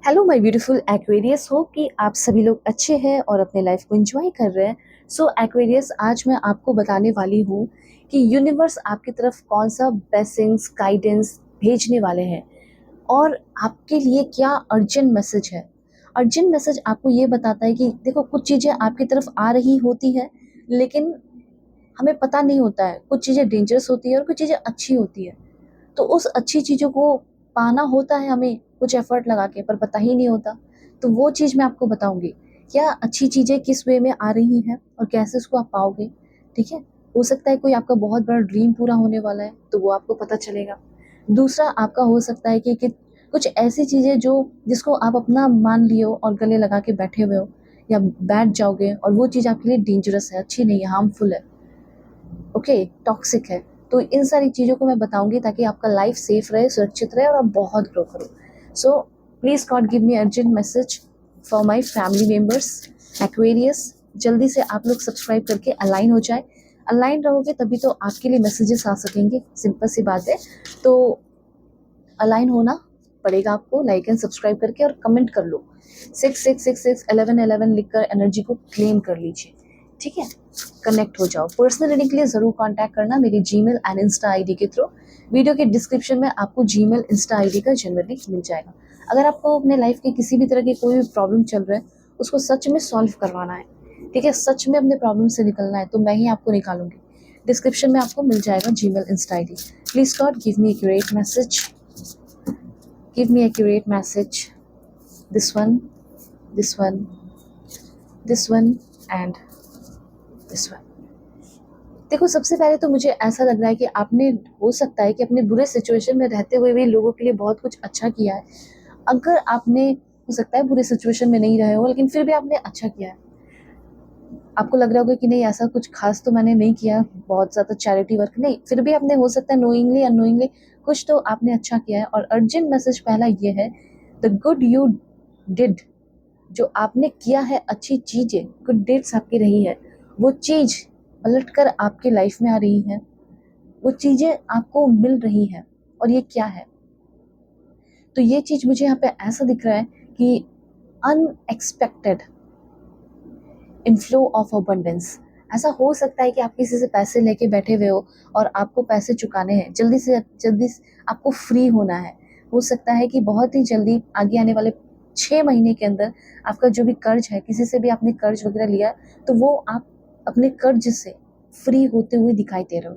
Hello my beautiful Aquarius, हो कि आप सभी लोग अच्छे हैं और अपने लाइफ को एंजॉय कर रहे हैं। सो एक्वेरियस, आज मैं आपको बताने वाली हूँ कि यूनिवर्स आपकी तरफ कौन सा ब्लेसिंग्स गाइडेंस भेजने वाले हैं और आपके लिए क्या अर्जेंट मैसेज है। अर्जेंट मैसेज आपको ये बताता है कि देखो, कुछ चीज़ें आपकी तरफ आ रही होती है लेकिन हमें पता नहीं होता है। कुछ चीज़ें डेंजरस होती है और कुछ चीज़ें अच्छी होती है। तो उस अच्छी चीज़ों को पाना होता है हमें कुछ एफर्ट लगा के, पर पता ही नहीं होता। तो वो चीज़ मैं आपको बताऊँगी, क्या अच्छी चीज़ें किस वे में आ रही हैं और कैसे उसको आप पाओगे, ठीक है? हो सकता है कोई आपका बहुत बड़ा ड्रीम पूरा होने वाला है, तो वो आपको पता चलेगा। दूसरा आपका हो सकता है कि कुछ ऐसी चीज़ें जो जिसको आप अपना मान लिए हो और गले लगा के बैठे हुए हो या बैठ जाओगे और वो चीज़ आपके लिए डेंजरस है, अच्छी नहीं है, हार्मफुल है। ओके, टॉक्सिक है। तो इन सारी चीज़ों को मैं बताऊँगी ताकि आपका लाइफ सेफ रहे, सुरक्षित रहे और आप बहुत ग्रो करो। So please God give me urgent message for my family members Aquarius. जल्दी से आप लोग सब्सक्राइब करके अलाइन हो जाए। अलाइन रहोगे तभी तो आपके लिए मैसेजेस आ सकेंगे, सिंपल सी बात है। तो अलाइन होना पड़ेगा आपको, लाइक एंड सब्सक्राइब करके और कमेंट कर लो। 66661111 लिखकर एनर्जी को क्लेम कर लीजिए, ठीक है? कनेक्ट हो जाओ। पर्सनल रीडिंग के लिए ज़रूर कांटेक्ट करना मेरी जीमेल एंड इंस्टा आईडी के थ्रू। वीडियो के डिस्क्रिप्शन में आपको जीमेल इंस्टा आईडी का जनरली मिल जाएगा। अगर आपको अपने लाइफ के किसी भी तरह की कोई भी प्रॉब्लम चल रहा है, उसको सच में सॉल्व करवाना है, ठीक है, सच में अपने प्रॉब्लम से निकलना है, तो मैं ही आपको निकालूंगी। डिस्क्रिप्शन में आपको मिल जाएगा Gmail Insta ID. Please God give me a great message, give me accurate message. This one, this one, this one and this one. देखो, सबसे पहले तो मुझे ऐसा लग रहा है कि आपने, हो सकता है कि अपने बुरे सिचुएशन में रहते हुए भी लोगों के लिए बहुत कुछ अच्छा किया है। अगर आपने, हो सकता है बुरे सिचुएशन में नहीं रहे हो लेकिन फिर भी आपने अच्छा किया है। आपको लग रहा होगा कि नहीं, ऐसा कुछ खास तो मैंने नहीं किया, बहुत ज़्यादा चैरिटी वर्क नहीं, फिर भी आपने, हो सकता है नोइंगली अननोइंगली, कुछ तो आपने अच्छा किया है। और अर्जेंट मैसेज पहला ये है, द गुड यू डिड, जो आपने किया है, अच्छी चीज़ें, गुड डीड्स आपकी रही है, वो चीज़ पलट कर आपके लाइफ में आ रही है, वो चीज़ें आपको मिल रही हैं। और ये क्या है? तो ये चीज़ मुझे यहाँ पे ऐसा दिख रहा है कि अनएक्सपेक्टेड इनफ्लो ऑफ अबंडेंस। ऐसा हो सकता है कि आप किसी से पैसे लेके बैठे हुए हो और आपको पैसे चुकाने हैं, जल्दी से जल्दी आपको फ्री होना है। हो सकता है कि बहुत ही जल्दी आगे आने वाले 6 महीने के अंदर आपका जो भी कर्ज है, किसी से भी आपने कर्ज वगैरह लिया, तो वो आप अपने कर्ज से फ्री होते हुए दिखाई दे रहे हो,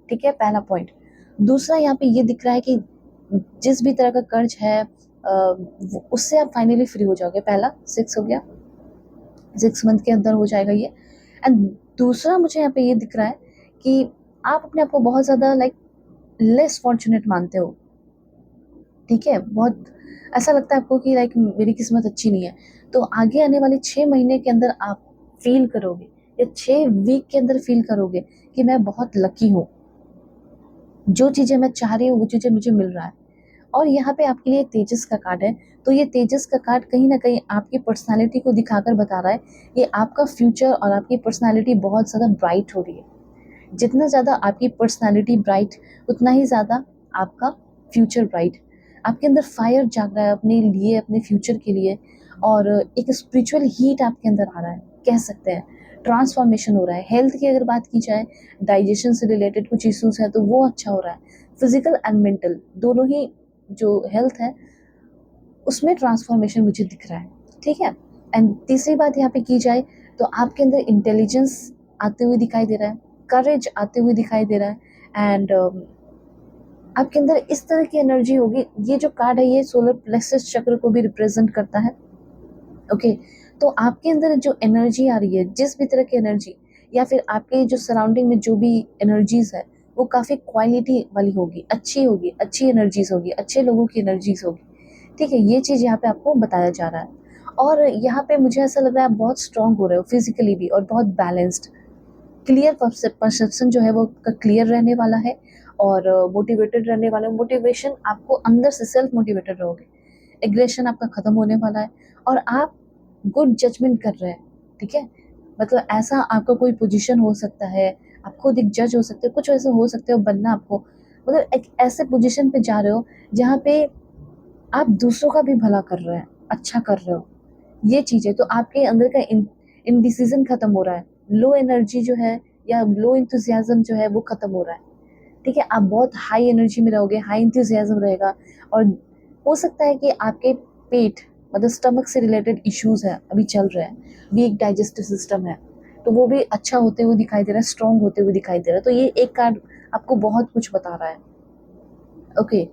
ठीक है, पहला पॉइंट। दूसरा, यहाँ पे ये दिख रहा है कि जिस भी तरह का कर्ज है उससे आप फाइनली फ्री हो जाओगे। पहला 6 हो गया, 6 मंथ के अंदर हो जाएगा ये। एंड दूसरा मुझे यहाँ पे ये दिख रहा है कि आप अपने आप को बहुत ज़्यादा लाइक लेस फॉर्चुनेट मानते हो, ठीक है? बहुत ऐसा लगता है आपको कि लाइक मेरी किस्मत अच्छी नहीं है। तो आगे आने वाले 6 महीने के अंदर आप फील करोगे, या 6 वीक के अंदर फील करोगे कि मैं बहुत लकी हूँ, जो चीज़ें मैं चाह रही हूँ वो चीज़ें मुझे मिल रहा है। और यहाँ पे आपके लिए तेजस का कार्ड है। तो ये तेजस का कार्ड कहीं न कहीं आपकी पर्सनैलिटी को दिखाकर बता रहा है कि आपका फ्यूचर और आपकी पर्सनैलिटी बहुत ज़्यादा ब्राइट हो रही है। जितना ज़्यादा आपकी पर्सनैलिटी ब्राइट, उतना ही ज़्यादा आपका फ्यूचर ब्राइट। आपके अंदर फायर जाग रहा है अपने लिए, अपने फ्यूचर के लिए, और एक स्पिरिचुअल हीट आपके अंदर आ रहा है, कह सकते हैं। ट्रांसफॉर्मेशन हो रहा है। हेल्थ की अगर बात की जाए, डाइजेशन से रिलेटेड कुछ इश्यूज़ हैं तो वो अच्छा हो रहा है। फिज़िकल एंड मेंटल दोनों ही, जो हेल्थ है उसमें ट्रांसफॉर्मेशन मुझे दिख रहा है, ठीक है? एंड तीसरी बात यहाँ पे की जाए तो आपके अंदर इंटेलिजेंस आते हुए दिखाई दे रहा है, करेज आते हुए दिखाई दे रहा है। एंड आपके अंदर इस तरह की एनर्जी होगी। ये जो कार्ड है ये सोलर प्लेक्सस चक्र को भी रिप्रेजेंट करता है, ओके? तो आपके अंदर जो एनर्जी आ रही है, जिस भी तरह की एनर्जी, या फिर आपके जो सराउंडिंग में जो भी एनर्जीज़ है, वो काफ़ी क्वालिटी वाली होगी, अच्छी एनर्जीज़ होगी, अच्छे लोगों की एनर्जीज़ होगी, ठीक है? ये चीज़ यहाँ पे आपको बताया जा रहा है। और यहाँ पे मुझे ऐसा लग रहा है आप बहुत स्ट्रॉन्ग हो रहे हो फिज़िकली भी, और बहुत बैलेंस्ड। क्लियर परसेप्शन जो है वो क्लियर रहने वाला है, और मोटिवेटेड रहने वाला है। मोटिवेशन आपको अंदर से, सेल्फ मोटिवेटेड रहोगे। एग्रेशन आपका ख़त्म होने वाला है और आप गुड जजमेंट कर रहे हैं, ठीक है? मतलब ऐसा आपका कोई पोजीशन हो सकता है, आप खुद एक जज हो सकते हो, कुछ ऐसे हो सकते हो बनना आपको। मतलब एक ऐसे पोजीशन पे जा रहे हो जहाँ पे आप दूसरों का भी भला कर रहे हैं, अच्छा कर रहे हो, ये चीज़ है। तो आपके अंदर का इनडिसीजन खत्म हो रहा है, लो एनर्जी जो है या लो एंथुसियाज्म जो है वो खत्म हो रहा है। ठीक है, आप बहुत हाई एनर्जी में रहोगे, हाई एंथुसियाज्म रहेगा। और हो सकता है कि आपके पेट मतलब स्टमक से रिलेटेड इश्यूज है अभी चल रहे हैं, वीक डाइजेस्टिव सिस्टम है, तो वो भी अच्छा होते हुए दिखाई दे रहा है, स्ट्रांग होते हुए दिखाई दे रहा है। तो ये एक कार्ड आपको बहुत कुछ बता रहा है। ओके,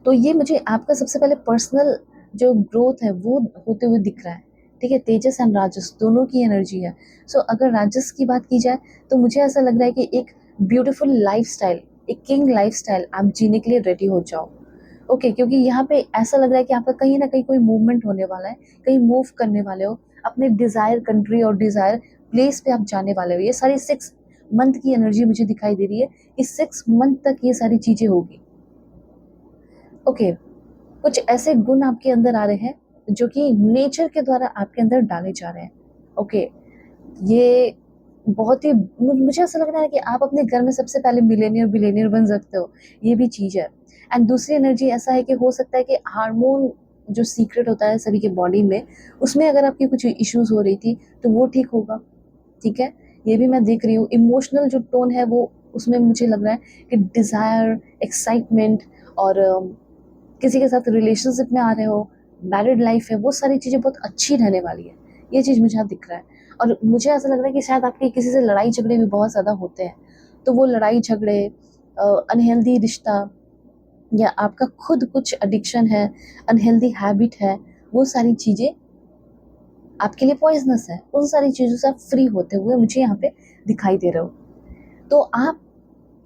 तो ये मुझे आपका सबसे पहले पर्सनल जो ग्रोथ है वो होते हुए दिख रहा है। ठीक है, तेजस एंड राजस दोनों की एनर्जी है। सो अगर राजस की बात की जाए तो मुझे ऐसा लग रहा है कि एक ब्यूटीफुल लाइफस्टाइल, एक किंग लाइफस्टाइल आप जीने के लिए रेडी हो जाओ। ओके, क्योंकि यहाँ पे ऐसा लग रहा है कि आपका कहीं ना कहीं कोई मूवमेंट होने वाला है, कहीं मूव करने वाले हो, अपने डिजायर कंट्री और डिजायर प्लेस पे आप जाने वाले हो। ये सारी 6 मंथ की एनर्जी मुझे दिखाई दे रही है कि 6 मंथ तक ये सारी चीजें होगी। ओके, कुछ ऐसे गुण आपके अंदर आ रहे हैं जो कि नेचर के द्वारा आपके अंदर डाले जा रहे हैं। ओके, ये बहुत ही मुझे ऐसा लग रहा है कि आप अपने घर में सबसे पहले मिलेनियर बिलेनियर बन सकते हो, ये भी चीज़ है। एंड दूसरी एनर्जी ऐसा है कि हो सकता है कि हार्मोन जो सीक्रेट होता है सभी के बॉडी में, उसमें अगर आपकी कुछ इश्यूज हो रही थी तो वो ठीक होगा। ठीक है, ये भी मैं देख रही हूँ। इमोशनल जो टोन है वो उसमें मुझे लग रहा है कि डिज़ायर, एक्साइटमेंट और किसी के साथ रिलेशनशिप में आ रहे हो, मैरिड लाइफ है, वो सारी चीज़ें बहुत अच्छी रहने वाली है। ये चीज़ मुझे यहाँ दिख रहा है। और मुझे ऐसा लग रहा है कि शायद आपके किसी से लड़ाई झगड़े भी बहुत ज़्यादा होते हैं। तो वो लड़ाई झगड़े, अनहेल्दी रिश्ता या आपका खुद कुछ एडिक्शन है, अनहेल्दी हैबिट है, वो सारी चीज़ें आपके लिए पॉइजनस है। उन सारी चीज़ों से आप फ्री होते हुए मुझे यहाँ पे दिखाई दे रहे हो। तो आप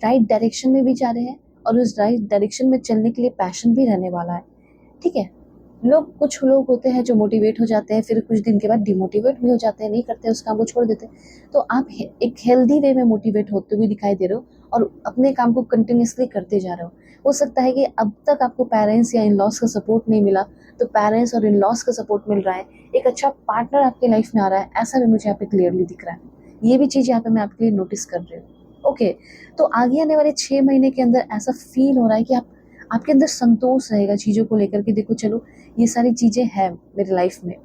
राइट डायरेक्शन में भी जा रहे हैं और उस राइट डायरेक्शन में चलने के लिए पैशन भी रहने वाला है। ठीक है, कुछ लोग होते हैं जो मोटिवेट हो जाते हैं, फिर कुछ दिन के बाद डिमोटिवेट भी हो जाते हैं, नहीं करते उस काम को, छोड़ देते हैं। तो आप एक हेल्दी वे में मोटिवेट होते हुए दिखाई दे रहे हो और अपने काम को कंटिन्यूसली करते जा रहे हो सकता है कि अब तक आपको पेरेंट्स या इन लॉज का सपोर्ट नहीं मिला, तो पेरेंट्स और इन लॉज का सपोर्ट मिल रहा है, एक अच्छा पार्टनर आपके लाइफ में आ रहा है, ऐसा भी मुझे यहाँ पे क्लियरली दिख रहा है। ये भी चीज़ यहाँ पे मैं आपके लिए नोटिस कर रही हूँ। ओके, तो आगे आने वाले 6 महीने के अंदर ऐसा फील हो रहा है कि आपके अंदर संतोष रहेगा चीज़ों को लेकर के। देखो चलो, ये सारी चीज़ें हैं मेरे लाइफ में।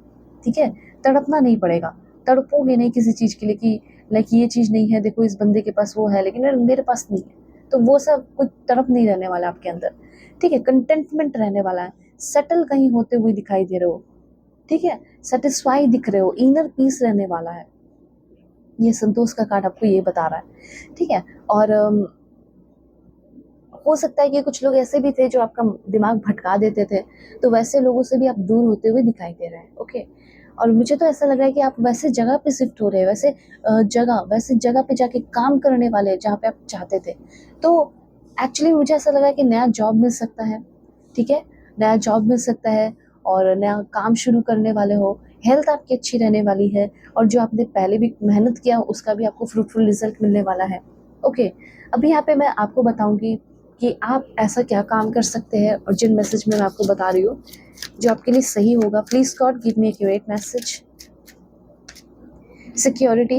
ठीक है, तड़पना नहीं पड़ेगा, तड़पोगे नहीं किसी चीज़ के लिए कि लाइक ये चीज़ नहीं है, देखो इस बंदे के पास वो है लेकिन यार मेरे पास नहीं है। तो वो सब कुछ तड़प नहीं रहने वाला आपके अंदर। ठीक है, कंटेंटमेंट रहने वाला है, सेटल कहीं होते हुए दिखाई दे रहे हो। ठीक है, सेटिस्फाई दिख रहे हो, इनर पीस रहने वाला है। ये संतोष का कार्ड आपको ये बता रहा है। ठीक है, और हो सकता है कि कुछ लोग ऐसे भी थे जो आपका दिमाग भटका देते थे, तो वैसे लोगों से भी आप दूर होते हुए दिखाई दे रहे हैं। ओके, और मुझे तो ऐसा लग रहा है कि आप वैसे जगह पे शिफ्ट हो रहे हैं, वैसे जगह पे जाके काम करने वाले हैं जहाँ पे आप चाहते थे। तो एक्चुअली मुझे ऐसा लगा कि नया जॉब मिल सकता है। ठीक है, नया जॉब मिल सकता है और नया काम शुरू करने वाले हो, हेल्थ आपकी अच्छी रहने वाली है और जो आपने पहले भी मेहनत किया उसका भी आपको फ्रूटफुल रिजल्ट मिलने वाला है। ओके, अभी यहाँ पे मैं आपको बताऊंगी कि आप ऐसा क्या काम कर सकते हैं और जिन मैसेज में मैं आपको बता रही हूँ जो आपके लिए सही होगा। Please God give me accurate message. Security,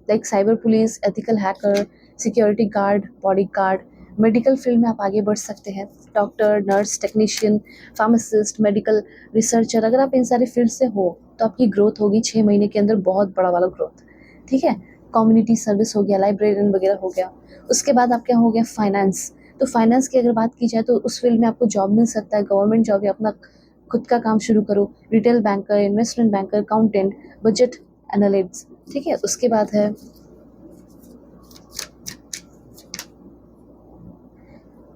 like cyber police, ethical hacker, security guard, body guard. Medical field में आप आगे बढ़ सकते हैं, doctor, nurse, technician, pharmacist, medical researcher. अगर आप इन सारे फील्ड से हो तो आपकी ग्रोथ होगी 6 महीने के अंदर, बहुत बड़ा वाला ग्रोथ। ठीक है, कम्युनिटी सर्विस हो गया, लाइब्रेरियन वगैरह हो गया। उसके बाद आप क्या हो गया, फाइनेंस। तो फाइनेंस की अगर बात की जाए तो उस फील्ड में आपको जॉब मिल सकता है, गवर्नमेंट जॉब या अपना खुद का काम शुरू करो, retail banker, investment banker, accountant, budget analyst. ठीक है, उसके बाद है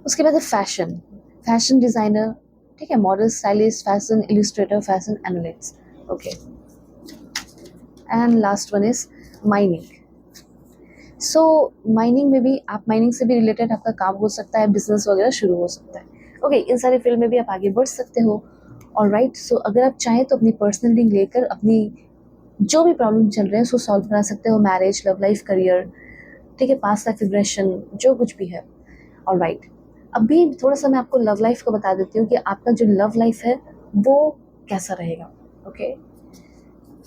फैशन, फैशन डिज़ाइनर। ठीक है, model, stylist, fashion Illustrator, fashion analyst. Okay, and last one is mining. So mining में भी आप, माइनिंग से भी रिलेटेड आपका काम हो सकता है, बिजनेस वगैरह शुरू हो सकता है। ओके, इन सारे फील्ड में भी आप आगे बढ़ सकते हो। और राइट, सो अगर आप चाहें तो अपनी पर्सनल रीडिंग लेकर अपनी जो भी प्रॉब्लम चल रहे हैं उसको सॉल्व करा सकते हो, मैरिज, लव लाइफ, करियर। ठीक है, पास्ट लाइफ रिग्रेशन, जो कुछ भी है। और राइट, अभी थोड़ा सा मैं आपको लव लाइफ का बता देती हूँ कि आपका जो लव लाइफ है वो कैसा रहेगा। Okay,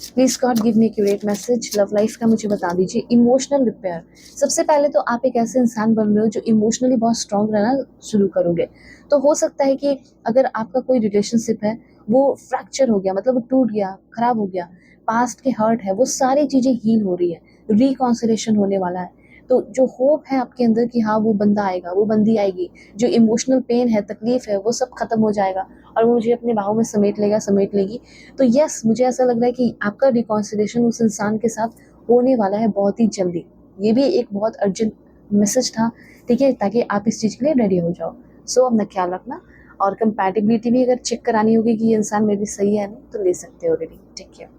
please God give me accurate message. Love life का मुझे बता दीजिए। इमोशनल रिपेयर, सबसे पहले तो आप एक ऐसे इंसान बन रहे हो जो इमोशनली बहुत स्ट्रांग रहना शुरू करोगे। तो हो सकता है कि अगर आपका कोई रिलेशनशिप है वो फ्रैक्चर हो गया, मतलब वो टूट गया, खराब हो गया, पास्ट के हर्ट है, वो सारी चीज़ें हील हो रही है, रिकॉन्सिलेशन होने वाला है। तो जो होप है आपके अंदर कि हाँ वो बंदा आएगा, वो बंदी आएगी, जो इमोशनल पेन है, तकलीफ है, वो सब खत्म हो जाएगा और वो मुझे अपने बाहों में समेट लेगा, समेट लेगी। तो यस, मुझे ऐसा लग रहा है कि आपका रिकॉन्सिलेशन उस इंसान के साथ होने वाला है बहुत ही जल्दी। ये भी एक बहुत अर्जेंट मैसेज था, ठीक है, ताकि आप इस चीज़ के लिए रेडी हो जाओ। सो अपना ख्याल रखना, और कंपैटिबिलिटी भी अगर चेक करानी होगी कि ये इंसान मेरे लिए सही है नहीं, तो ले सकते हो रेडी। Take care.